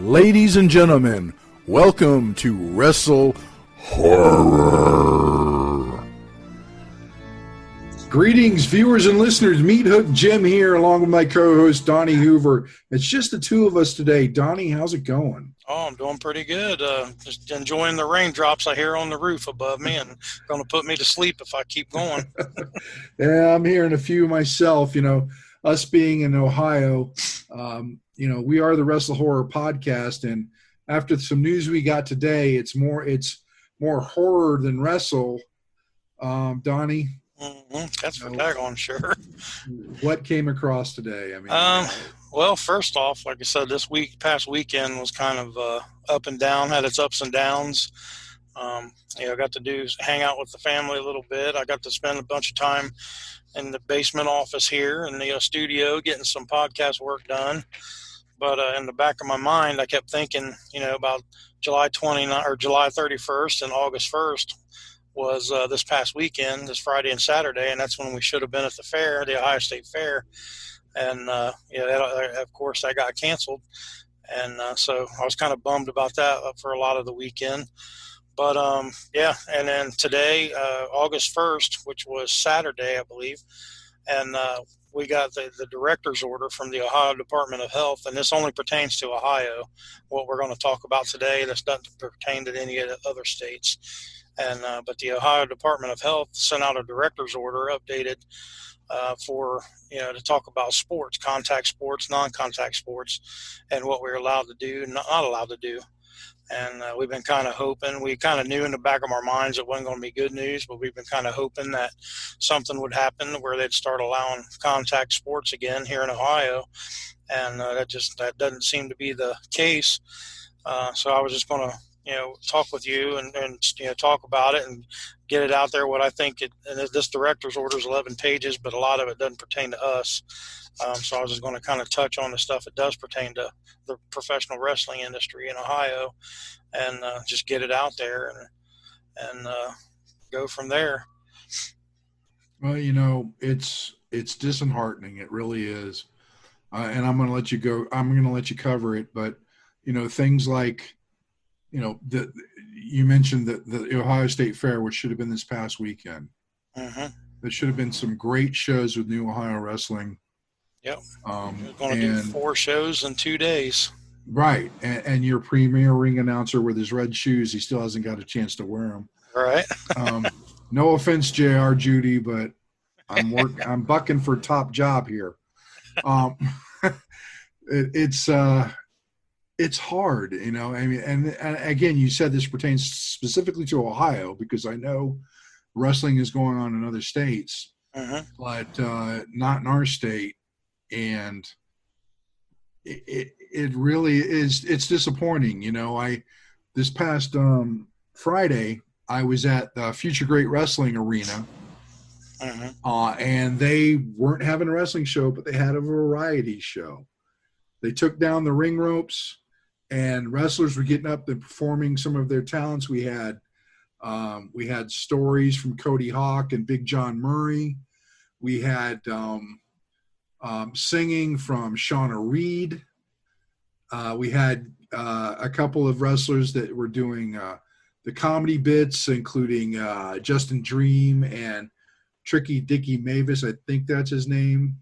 Ladies and gentlemen, welcome to Wrestle Horror. Greetings, viewers and listeners. Meat Hook Jim here, along with my co-host, Donnie Hoover. It's just the two of us today. Donnie, how's it going? Oh, I'm doing pretty good. Just enjoying the raindrops I hear on the roof above me, and going to put me to sleep if I keep going. Yeah, I'm hearing a few myself. You know, us being in Ohio, we are the Wrestle Horror podcast, and after some news we got today, it's more horror than wrestle. Donnie, That's for daggone sure. What came across today? I mean, well, first off, like I said, past weekend was kind of up and down, had its ups and downs. I got to hang out with the family a little bit. I got to spend a bunch of time in the basement office here in the studio getting some podcast work done. But in the back of my mind, I kept thinking, about July 29th or July 31st and August 1st was this past weekend, this Friday and Saturday, and that's when we should have been at the fair, the Ohio State Fair. And, of course, that got canceled. And so I was kind of bummed about that for a lot of the weekend. But, and then today, August 1st, which was Saturday, I believe, and we got the director's order from the Ohio Department of Health, and this only pertains to Ohio, what we're going to talk about today. This doesn't pertain to any other states. And but the Ohio Department of Health sent out a director's order updated to talk about sports, contact sports, non-contact sports, and what we're allowed to do, not allowed to do. And we've been kind of hoping, we kind of knew in the back of our minds it wasn't going to be good news, but we've been kind of hoping that something would happen where they'd start allowing contact sports again here in Ohio. And that doesn't seem to be the case. So I was just going to, talk with you and talk about it and get it out there. What I think and this director's order is 11 pages, but a lot of it doesn't pertain to us. So I was just going to kind of touch on the stuff that does pertain to the professional wrestling industry in Ohio, and just get it out there and go from there. Well, it's disheartening. It really is. And I'm going to let you go. I'm going to let you cover it. But, things like, you mentioned the Ohio State Fair, which should have been this past weekend. Mm-hmm. There should have been some great shows with New Ohio Wrestling. Yep. We're going to do 4 shows in 2 days. Right. And your premier ring announcer with his red shoes, he still hasn't got a chance to wear them. Right. No offense, JR Judy, but I'm bucking for top job here. It's hard, I mean, and again, you said this pertains specifically to Ohio because I know wrestling is going on in other states, but not in our state. And it really is, it's disappointing. This past Friday, I was at the Future Great Wrestling Arena, and they weren't having a wrestling show, but they had a variety show. They took down the ring ropes, and wrestlers were getting up and performing some of their talents. We had stories from Cody Hawk and Big John Murray. We had singing from Shauna Reed. We had a couple of wrestlers that were doing the comedy bits, including Justin Dream and Tricky Dicky Mavis. I think that's his name.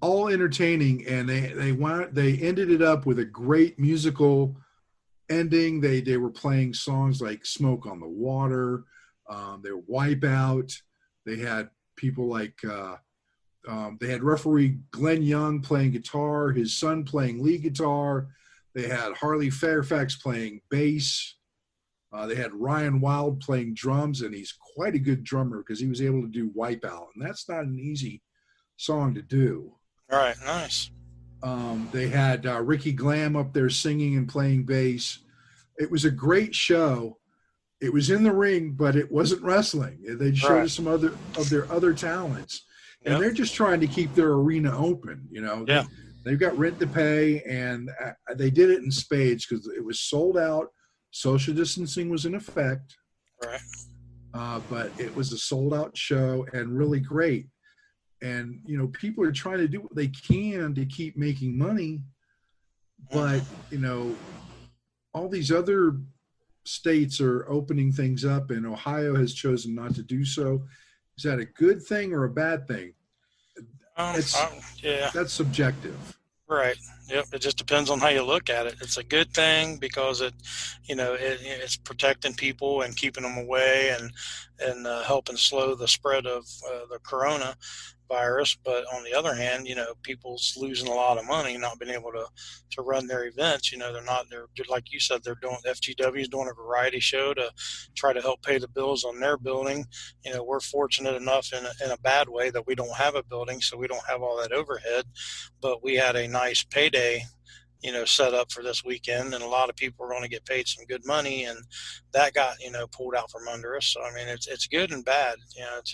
All entertaining, and they ended it up with a great musical ending. They were playing songs like "Smoke on the Water," their "Wipeout." They had people like they had referee Glenn Young playing guitar, his son playing lead guitar. They had Harley Fairfax playing bass. They had Ryan Wild playing drums, and he's quite a good drummer because he was able to do "Wipeout," and that's not an easy song to do. All right, nice. They had Ricky Glam up there singing and playing bass. It was a great show. It was in the ring, but it wasn't wrestling. They showed us some of their other talents, and they're just trying to keep their arena open. They've got rent to pay, and they did it in spades because it was sold out. Social distancing was in effect, right? But it was a sold out show and really great. and people are trying to do what they can to keep making money, but Mhm. all these other states are opening things up, and Ohio has chosen not to do so. Is that a good thing or a bad thing? It's Yeah. That's subjective. Right. Yep. It just depends on how you look at it. It's a good thing because it's protecting people and keeping them away and helping slow the spread of the corona virus. But on the other hand, people's losing a lot of money, not being able to run their events. They're like you said, they're doing FGW is doing a variety show to try to help pay the bills on their building. We're fortunate enough in a bad way that we don't have a building, so we don't have all that overhead, but we had a nice payday set up for this weekend, and a lot of people are going to get paid some good money, and that got pulled out from under us. So I mean, it's good and bad. It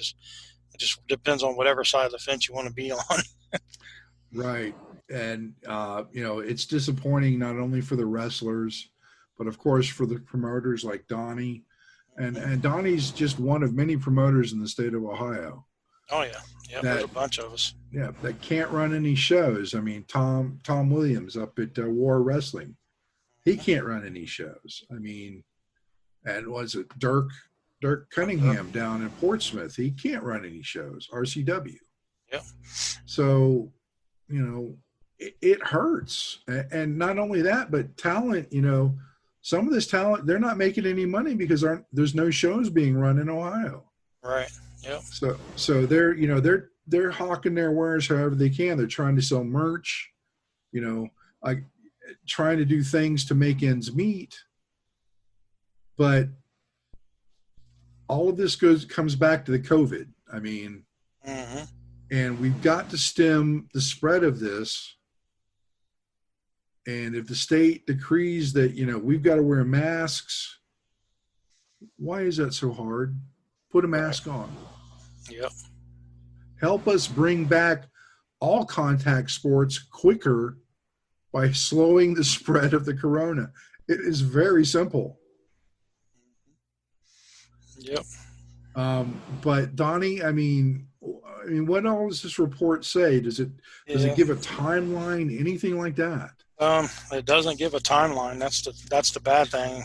just depends on whatever side of the fence you want to be on. Right. And it's disappointing not only for the wrestlers, but of course for the promoters like Donnie. And Donnie's just one of many promoters in the state of Ohio Oh yeah, yeah. There's that a bunch of us. that can't run any shows. I mean, Tom Williams up at War Wrestling, he can't run any shows. I mean, and was it Dirk Cunningham down in Portsmouth? He can't run any shows. RCW. Yep. So, it hurts. And not only that, but talent. Some of this talent, they're not making any money because there's no shows being run in Ohio. Right. Yep. So they're hawking their wares however they can. They're trying to sell merch, like trying to do things to make ends meet. But all of this comes back to the COVID. I mean, Mm-hmm. and we've got to stem the spread of this. And if the state decrees that, we've got to wear masks, why is that so hard? Put a mask on. Yep. Help us bring back all contact sports quicker by slowing the spread of the corona. It is very simple. Yep. But Donnie, I mean, what all does this report say? Does it Yeah. give a timeline, anything like that? It doesn't give a timeline. That's the bad thing.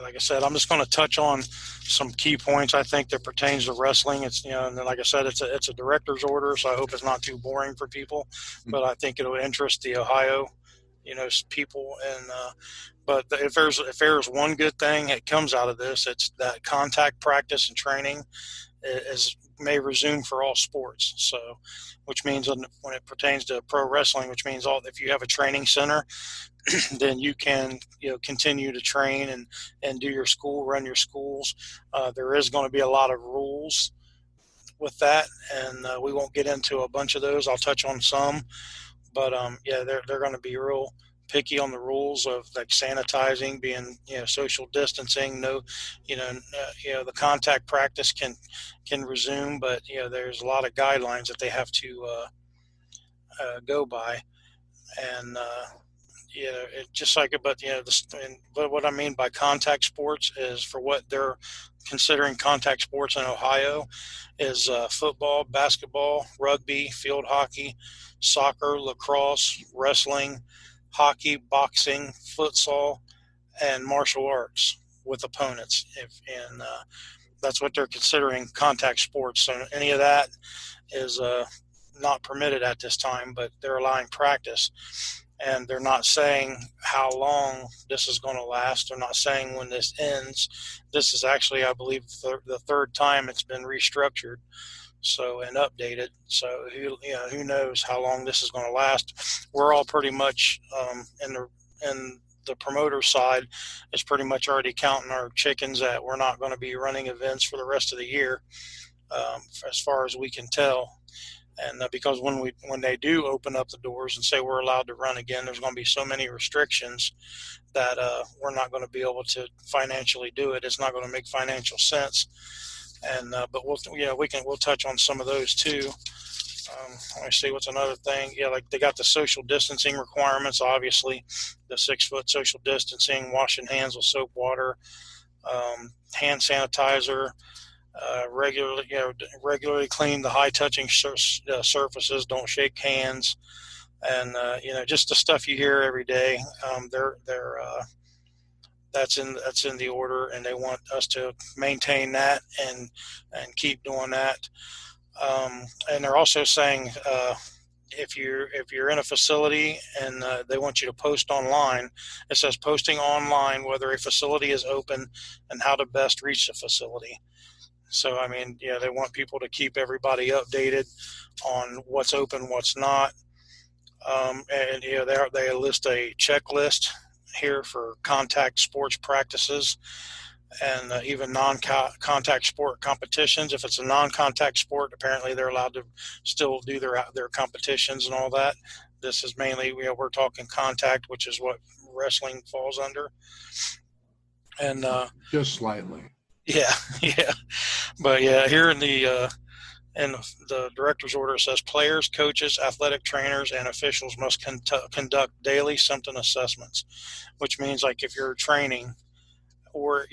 Like I said, I'm just going to touch on some key points I think that pertains to wrestling. It's and like I said, it's a director's order, so I hope it's not too boring for people. But I think it'll interest the Ohio, people. And but if there's one good thing that comes out of this, it's that contact practice and training may resume for all sports. So, which means when it pertains to pro wrestling, which means if you have a training center, then you can continue to train and do your run your schools. There is going to be a lot of rules with that, and we won't get into a bunch of those. I'll touch on some, but they're going to be real picky on the rules of like sanitizing, being social distancing. No, the contact practice can resume, but there's a lot of guidelines that they have to go by, and it just like but but what I mean by contact sports is for what they're considering contact sports in Ohio is football, basketball, rugby, field hockey, soccer, lacrosse, wrestling, hockey, boxing, futsal, and martial arts with opponents. And that's what they're considering contact sports. So any of that is not permitted at this time, but they're allowing practice. And they're not saying how long this is going to last. They're not saying when this ends. This is actually, I believe, the third time it's been restructured, and updated. So who knows how long this is going to last? We're all pretty much in the promoter side is pretty much already counting our chickens that we're not going to be running events for the rest of the year, as far as we can tell. And because when they do open up the doors and say we're allowed to run again, there's going to be so many restrictions that we're not going to be able to financially do it. It's not going to make financial sense. And but we'll touch on some of those too. Let me see what's another thing. Like they got the social distancing requirements, obviously, the 6-foot social distancing, washing hands with soap water, hand sanitizer. regularly clean the high touching surfaces. Don't shake hands, and just the stuff you hear every day. They're that's in the order, and they want us to maintain that and keep doing that. And they're also saying if you're in a facility and they want you to post online, it says posting online whether a facility is open and how to best reach the facility. So I mean, they want people to keep everybody updated on what's open, what's not. And they list a checklist here for contact sports practices and even non-contact sport competitions. If it's a non-contact sport, apparently they're allowed to still do their competitions and all that. This is mainly we're talking contact, which is what wrestling falls under. And just slightly. Yeah, yeah, but yeah, here in the director's order, it says players, coaches, athletic trainers, and officials must conduct daily symptom assessments, which means like if you're training or,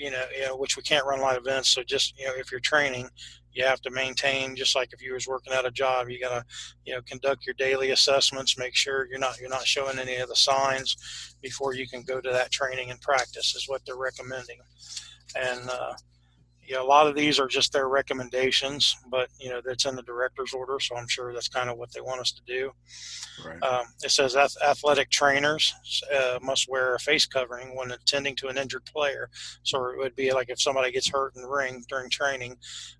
which we can't run live events. So just, if you're training, you have to maintain, just like if you was working at a job, you got to, conduct your daily assessments, make sure you're not showing any of the signs before you can go to that training and practice is what they're recommending. And, a lot of these are just their recommendations, but that's in the director's order, so I'm sure that's kind of what they want us to do. Right. It says athletic trainers must wear a face covering when attending to an injured player. So it would be like if somebody gets hurt in the ring during training,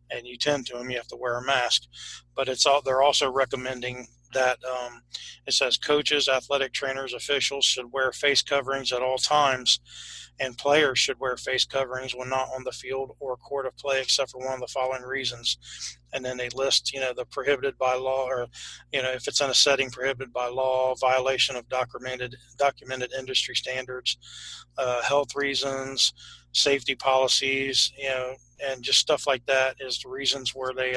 and you tend to them, you have to wear a mask. But they're also recommending that it says coaches, athletic trainers, officials should wear face coverings at all times, and players should wear face coverings when not on the field or court of play, except for one of the following reasons. And then they list, the prohibited by law, or, if it's in a setting prohibited by law, violation of documented industry standards, health reasons, safety policies, and just stuff like that is the reasons where they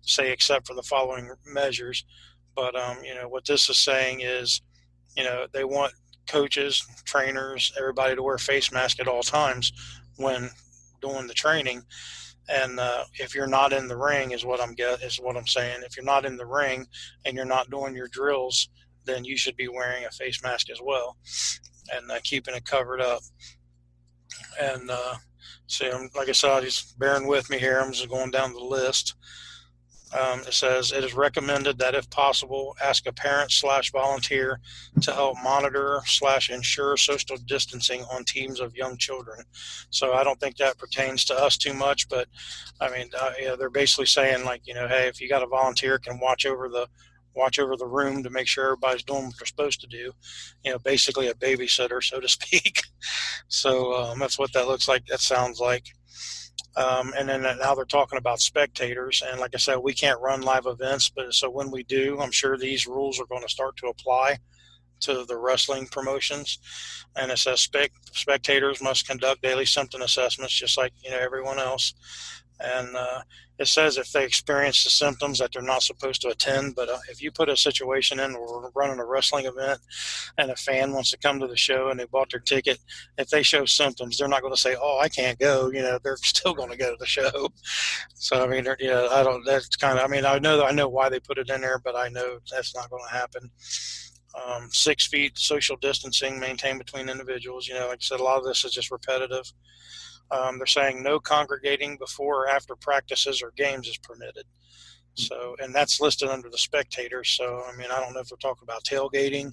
say except for the following measures. But, what this is saying is, they want coaches, trainers, everybody to wear face masks at all times when doing the training. And if you're not in the ring, is what I'm saying. If you're not in the ring and you're not doing your drills, then you should be wearing a face mask as well, and keeping it covered up. And so, like I said, just bearing with me here. I'm just going down the list. It says it is recommended that if possible, ask a parent/volunteer to help monitor/ensure social distancing on teams of young children. So I don't think that pertains to us too much, but I mean, they're basically saying like, hey, if you got a volunteer can watch over the room to make sure everybody's doing what they're supposed to do, basically a babysitter, so to speak. So that's what that looks like. That sounds like. And then now they're talking about spectators. And like I said, we can't run live events, but so when we do, I'm sure these rules are going to start to apply to the wrestling promotions. And it says spectators must conduct daily symptom assessments, just like, everyone else. And it says if they experience the symptoms that they're not supposed to attend. But if you put a situation in where we're running a wrestling event and a fan wants to come to the show and they bought their ticket, if they show symptoms, they're not going to say, "Oh, I can't go." They're still going to go to the show. So I mean, I don't. That's kind of. I mean, I know why they put it in there, but I know that's not going to happen. 6 feet social distancing maintained between individuals. Like I said, a lot of this is just repetitive. They're saying no congregating before or after practices or games is permitted. So, and that's listed under the spectators. So, I mean, I don't know if they're talking about tailgating,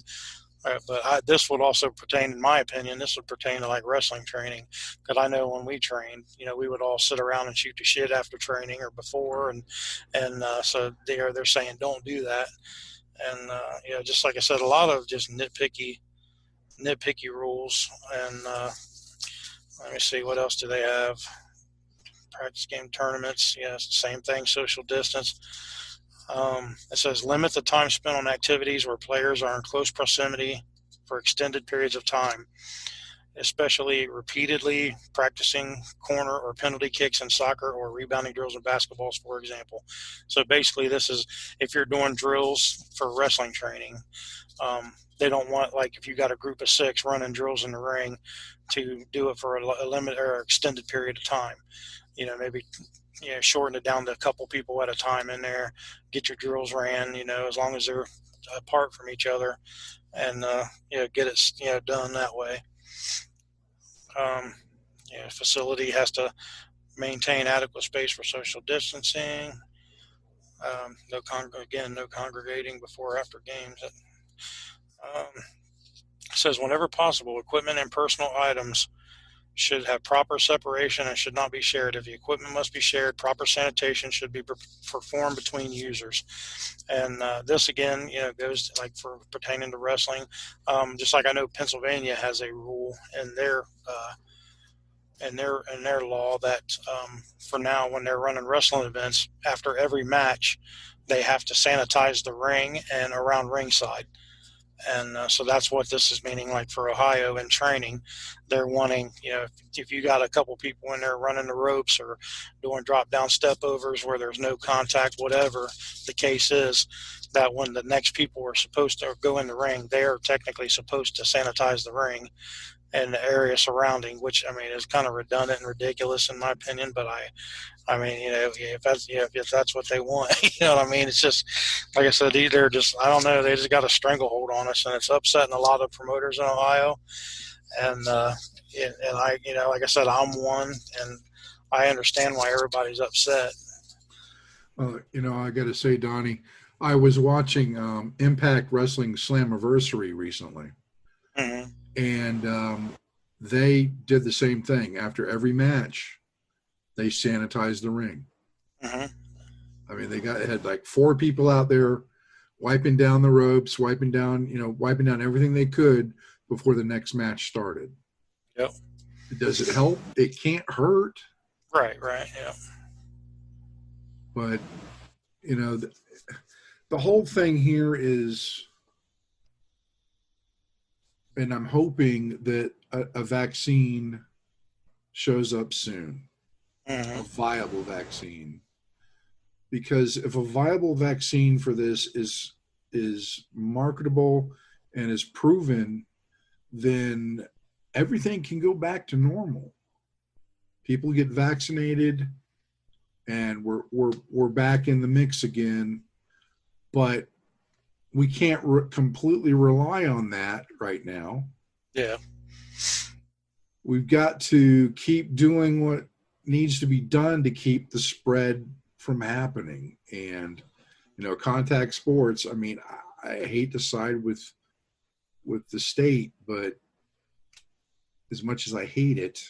but this would also pertain, in my opinion, this would pertain to like wrestling training. Because I know when we trained, we would all sit around and shoot the shit after training or before, and so they're saying don't do that. And just like I said, a lot of just nitpicky rules. And let me see, what else do they have? Practice game tournaments, same thing, social distance. It says limit the time spent on activities where players are in close proximity for extended periods of time, especially repeatedly practicing corner or penalty kicks in soccer or rebounding drills in basketballs, for example. So basically this is if you're doing drills for wrestling training, they don't want, like if you got a group of 6 running drills in the ring, to do it for a limit or extended period of time. Maybe shorten it down to a couple people at a time in there, get your drills ran, as long as they're apart from each other, and get it done that way. Facility has to maintain adequate space for social distancing. No congregating before or after games. It says whenever possible, equipment and personal items should have proper separation and should not be shared. If the equipment must be shared, proper sanitation should be performed between users. And this again, goes like for pertaining to wrestling. Just like I know Pennsylvania has a rule in their law that for now, when they're running wrestling events, after every match, they have to sanitize the ring and around ringside. And so that's what this is meaning. Like for Ohio in training, they're wanting, if you got a couple people in there running the ropes or doing drop down step overs where there's no contact, whatever the case is, that when the next people are supposed to go in the ring, they're technically supposed to sanitize the ring and the area surrounding, which I mean is kind of redundant and ridiculous in my opinion. But I mean, if that's what they want, you know what I mean? It's just, like I said, they're just, I don't know, they just got a stranglehold on us, and it's upsetting a lot of promoters in Ohio. And I, like I said, I'm one, and I understand why everybody's upset. I got to say, Donnie, I was watching Impact Wrestling Slammiversary recently, Mm-hmm. and they did the same thing. After every match, they sanitized the ring. Mm-hmm. I mean, they had like 4 people out there wiping down the ropes, wiping down everything they could before the next match started. Yep. Does it help? It can't hurt. Right. Yeah. But, the whole thing here is, and I'm hoping that a vaccine shows up soon. Mm-hmm. A viable vaccine, because if a viable vaccine for this is marketable and is proven, then everything can go back to normal. People get vaccinated and we're back in the mix again, but we can't completely rely on that right now. Yeah. We've got to keep doing what needs to be done to keep the spread from happening. And contact sports, I mean, I hate to side with the state, but as much as I hate it,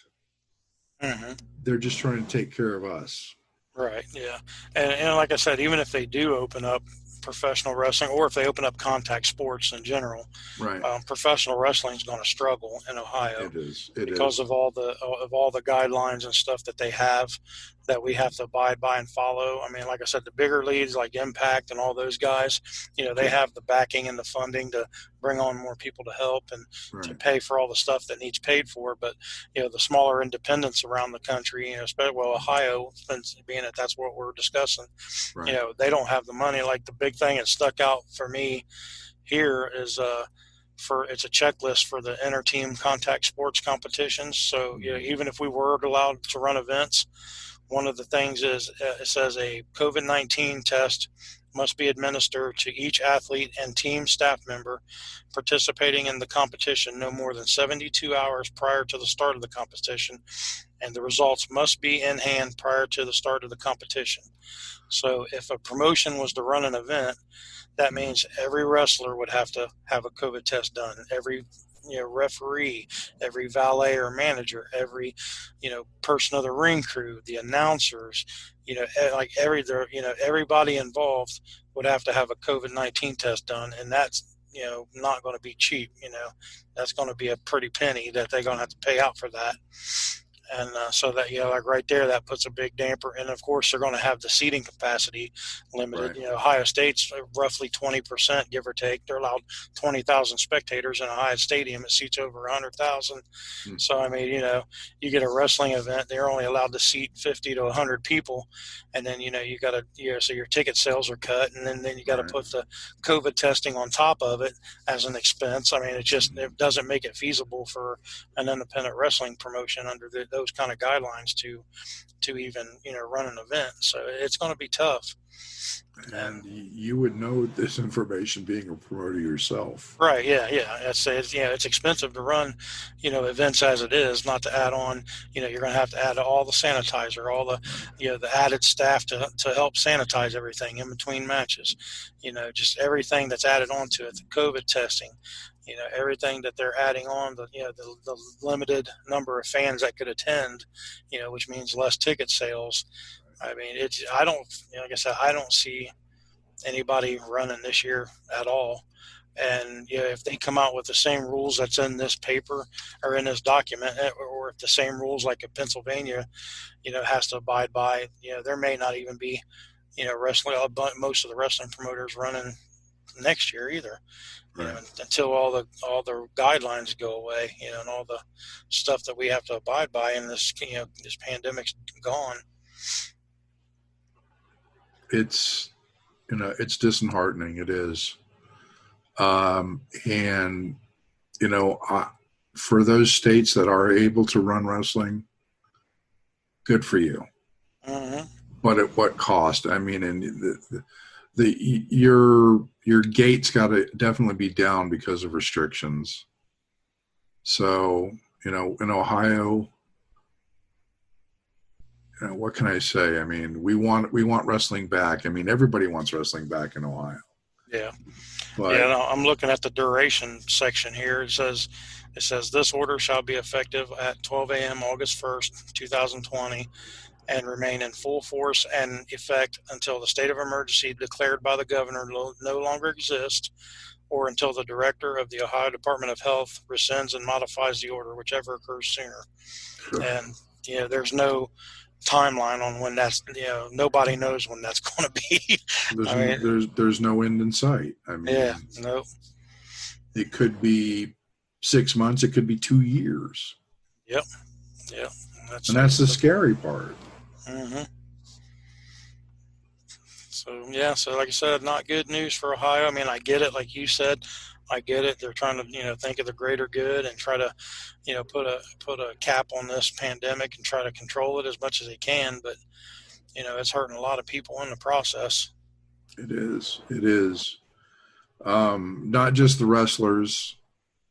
Mm-hmm. they're just trying to take care of us. Right. Yeah. And like I said, even if they do open up professional wrestling, or if they open up contact sports in general, Right. Professional wrestling is going to struggle in Ohio. It is because of all the guidelines and stuff that they have that we have to abide by and follow. I mean, like I said, the bigger leagues like Impact and all those guys, they have the backing and the funding to bring on more people to help and to pay for all the stuff that needs paid for. But, the smaller independents around the country, especially Ohio, being that that's what we're discussing, they don't have the money. Like the big thing that stuck out for me here is it's a checklist for the inter-team contact sports competitions. So even if we were allowed to run events, one of the things is it says a COVID-19 test must be administered to each athlete and team staff member participating in the competition no more than 72 hours prior to the start of the competition, and the results must be in hand prior to the start of the competition. So if a promotion was to run an event, that means every wrestler would have to have a COVID test done. Every referee, every valet or manager, every person of the ring crew, the announcers, everybody involved would have to have a COVID-19 test done, and that's not going to be cheap. That's going to be a pretty penny that they're going to have to pay out for that. And so that, like right there, that puts a big damper. And of course, they're going to have the seating capacity limited. Right. Ohio State's roughly 20%, give or take. They're allowed 20,000 spectators in Ohio Stadium. It seats over 100,000. Mm-hmm. So, I mean, you get a wrestling event, they're only allowed to seat 50 to 100 people. And then, you got to, so your ticket sales are cut. And then you got to put the COVID testing on top of it as an expense. I mean, it doesn't make it feasible for an independent wrestling promotion under those those kind of guidelines to even run an event. So it's going to be tough. And you would know this information being a promoter yourself. Right. Yeah. Yeah. It's expensive to run, events as it is, not to add on, you're going to have to add all the sanitizer, all the, the added staff to help sanitize everything in between matches, just everything that's added onto it, the COVID testing, everything that they're adding on, the limited number of fans that could attend, which means less ticket sales. I mean, I don't, like I said, I don't see anybody running this year at all. And if they come out with the same rules that's in this paper or in this document, or if the same rules like in Pennsylvania, has to abide by, there may not even be, wrestling, most of the wrestling promoters running next year either. Right. Until all the guidelines go away, and all the stuff that we have to abide by, and this pandemic's gone. It's disheartening. It is. And, for those states that are able to run wrestling, good for you. Mm-hmm. But at what cost? I mean, and your gate's got to definitely be down because of restrictions. So, in Ohio, what can I say? I mean, we want wrestling back. I mean, everybody wants wrestling back in Ohio. Yeah. But, I'm looking at the duration section here. It says this order shall be effective at 12 a.m. August 1st, 2020, and remain in full force and effect until the state of emergency declared by the governor no longer exists, or until the director of the Ohio Department of Health rescinds and modifies the order, whichever occurs sooner. Sure. And there's no timeline on when that's, nobody knows when that's going to be. There's no end in sight. I mean, yeah, no. It could be 6 months. It could be 2 years. Yep. Yeah. That's the scary part. Mm-hmm. So like I said, not good news for Ohio. I mean, I get it. Like you said, I get it. They're trying to, think of the greater good and try to, put a cap on this pandemic and try to control it as much as they can. But, it's hurting a lot of people in the process. It is. It is. Not just the wrestlers,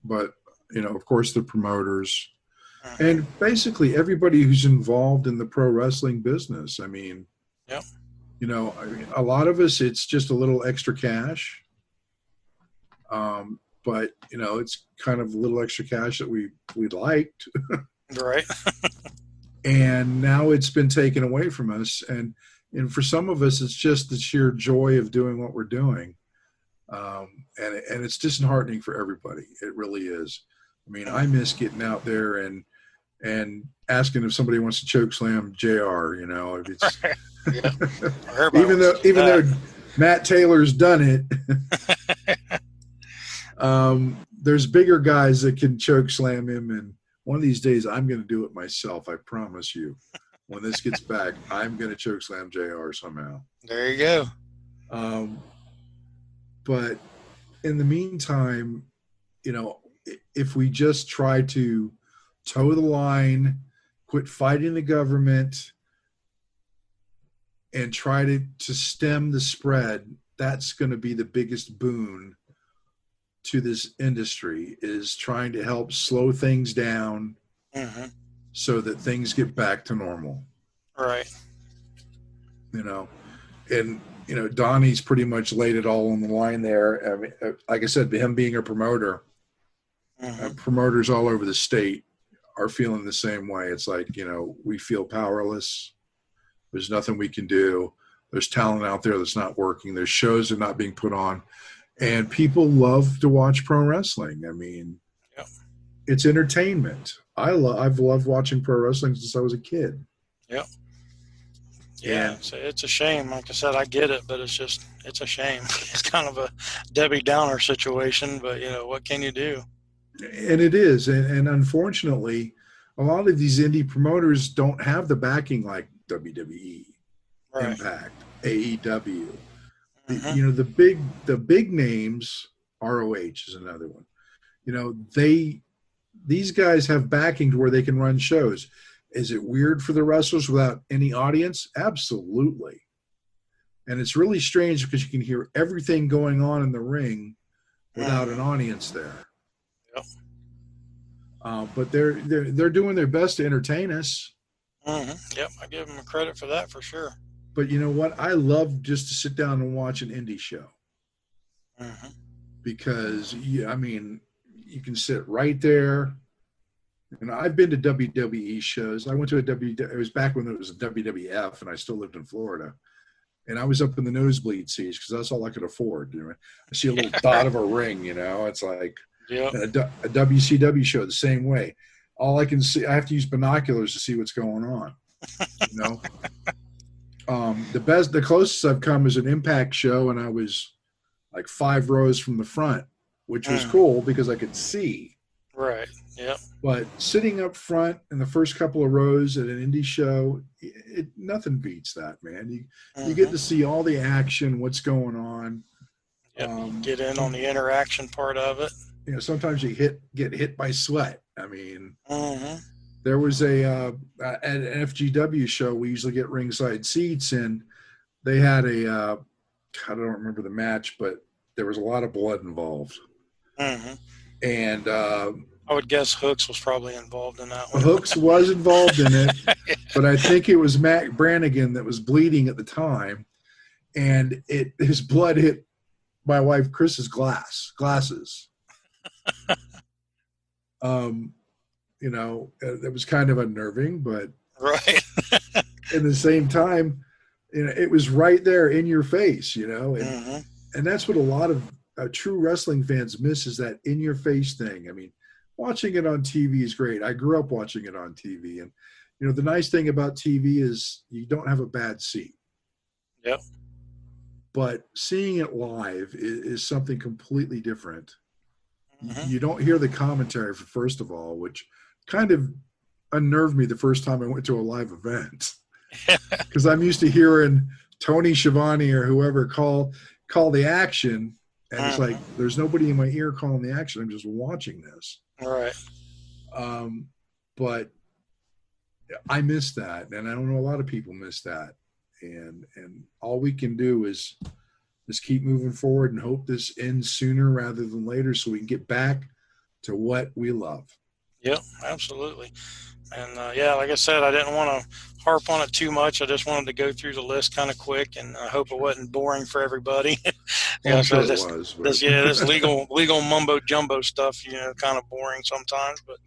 but, of course, the promoters. Mm-hmm. And basically everybody who's involved in the pro wrestling business. I mean, yep. A lot of us, it's just a little extra cash. But it's kind of a little extra cash that we liked. Right. And now it's been taken away from us. And for some of us, it's just the sheer joy of doing what we're doing. And it's disheartening for everybody. It really is. I mean, I miss getting out there and asking if somebody wants to choke slam JR, if it's even though Matt Taylor's done it. There's bigger guys that can choke slam him, and one of these days I'm going to do it myself. I promise you. When this gets back, I'm going to choke slam JR somehow. There you go. But in the meantime, if we just try to toe the line, quit fighting the government, and try to stem the spread, that's going to be the biggest boon to this industry, is trying to help slow things down. Mm-hmm. So that things get back to normal. Right. And Donnie's pretty much laid it all on the line there. I mean, like I said, him being a promoter, mm-hmm. Promoters all over the state are feeling the same way. It's like, we feel powerless. There's nothing we can do. There's talent out there that's not working. There's shows that are not being put on. And people love to watch pro wrestling. I mean, yep. It's entertainment. I've loved watching pro wrestling since I was a kid. Yep. Yeah, it's a shame. Like I said, I get it, but it's a shame. It's kind of a Debbie Downer situation, but what can you do? And it is. And unfortunately, a lot of these indie promoters don't have the backing like WWE, right. Impact, AEW. Mm-hmm. The big names, ROH is another one. These guys have backing to where they can run shows. Is it weird for the wrestlers without any audience? Absolutely. And it's really strange because you can hear everything going on in the ring without an audience there. Yep. But they're doing their best to entertain us. Yep, I give them credit for that for sure. But you know what? I love just to sit down and watch an indie show because I mean, you can sit right there. And I've been to WWE shows. I went to it was back when it was a WWF, and I still lived in Florida. And I was up in the nosebleed seats because that's all I could afford. You know? I see a little dot of a ring, you know. It's like a WCW show the same way. All I can see, I have to use binoculars to see what's going on. You know, the closest I've come is an Impact show, and I was like 5 rows from the front, which was cool because I could see. Right. Yep. But sitting up front in the first couple of rows at an indie show, nothing beats that, man. You get to see all the action, what's going on. Yep. Get in on the interaction part of it. You know, sometimes you get hit by sweat. I mean, there was at an FGW show, we usually get ringside seats, and they had I don't remember the match, but there was a lot of blood involved. And I would guess Hooks was probably involved in that one. Hooks was involved in it, but I think it was Matt Brannigan that was bleeding at the time, and his blood hit my wife Chris's glasses. You know, it was kind of unnerving, but right. at the same time, you know, it was right there in your face, you know, and that's what a lot of true wrestling fans miss, is that in your face thing. I mean, watching it on TV is great. I grew up watching it on TV, and you know, the nice thing about TV is you don't have a bad seat. Yep. But seeing it live is something completely different. You don't hear the commentary, first of all, which kind of unnerved me the first time I went to a live event, because I'm used to hearing Tony Schiavone or whoever call the action, and it's like there's nobody in my ear calling the action. I'm just watching this. All right. But I miss that, and I don't know, a lot of people miss that, and all we can do is just keep moving forward and hope this ends sooner rather than later, so we can get back to what we love. Yep, absolutely. And like I said, I didn't want to harp on it too much. I just wanted to go through the list kind of quick, and I hope it wasn't boring for everybody. I'm sure it was. This legal mumbo jumbo stuff, you know, kind of boring sometimes, but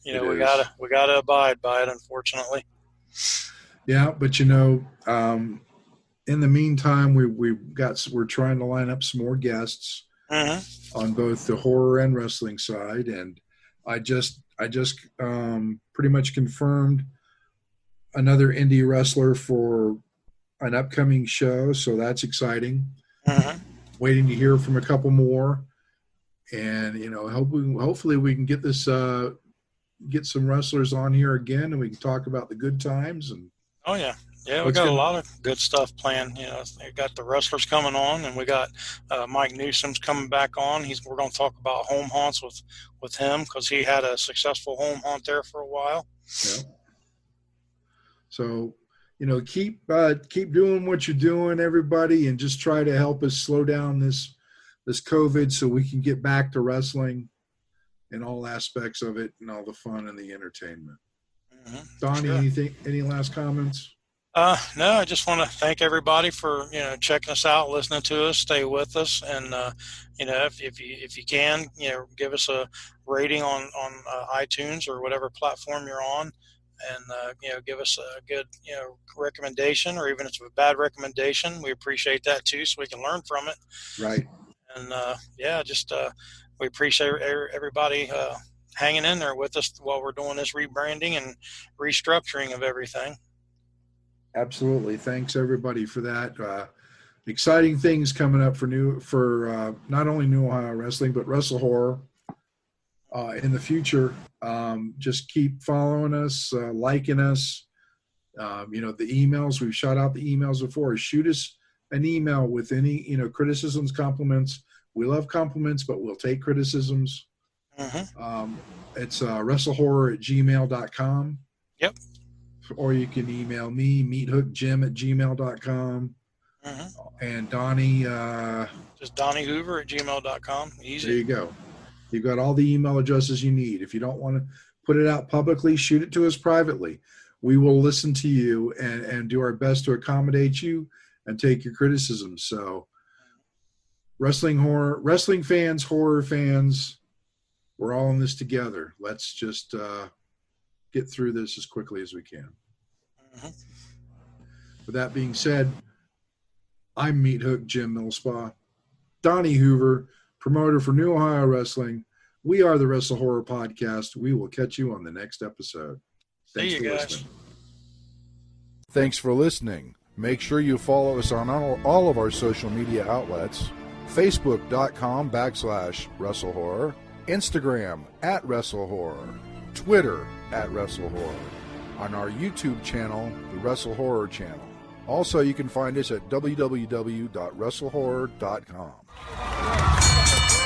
you know, we gotta abide by it, unfortunately. Yeah, but you know, in the meantime, we're trying to line up some more guests on both the horror and wrestling side, and I just pretty much confirmed another indie wrestler for an upcoming show, so that's exciting. Waiting to hear from a couple more, and you know, hopefully we can get this get some wrestlers on here again, and we can talk about the good times. And we got a lot of good stuff planned. You know, we got the wrestlers coming on, and we got Mike Newsom's coming back on. We're going to talk about home haunts with him, because he had a successful home haunt there for a while. Yeah. So, you know, keep doing what you're doing, everybody, and just try to help us slow down this COVID, so we can get back to wrestling and all aspects of it, and all the fun and the entertainment. Donnie, sure. Any last comments? No, I just want to thank everybody for, you know, checking us out, listening to us, stay with us, and you know, if you can, you know, give us a rating on iTunes or whatever platform you're on, and you know, give us a good, you know, recommendation, or even if it's a bad recommendation, we appreciate that too, so we can learn from it. Right. And we appreciate everybody hanging in there with us while we're doing this rebranding and restructuring of everything. Absolutely. Thanks everybody for that. Exciting things coming up for not only New Ohio Wrestling, but Wrestle Horror in the future. Just keep following us, liking us. You know, the emails, we've shot out the emails before. Shoot us an email with any, you know, criticisms, compliments. We love compliments, but we'll take criticisms. It's wrestlehorror@gmail.com. Yep. or you can email me, meathookjim@gmail.com. And Donnie, just DonnieHoover@gmail.com. Easy. There you go. You've got all the email addresses you need. If you don't want to put it out publicly, shoot it to us privately. We will listen to you and do our best to accommodate you and take your criticism. So wrestling fans, horror fans, we're all in this together. Let's just get through this as quickly as we can. With that being said, I'm Meat Hook Jim Millspaw. Donnie Hoover, promoter for New Ohio Wrestling. We are the Wrestle Horror Podcast. We will catch you on the next episode. Thanks for listening. Thanks for listening. Make sure you follow us on all of our social media outlets. Facebook.com/WrestleHorror. Instagram @WrestleHorror. Twitter @WrestleHorror. On our YouTube channel, the Wrestle Horror Channel. Also, you can find us at www.wrestlehorror.com.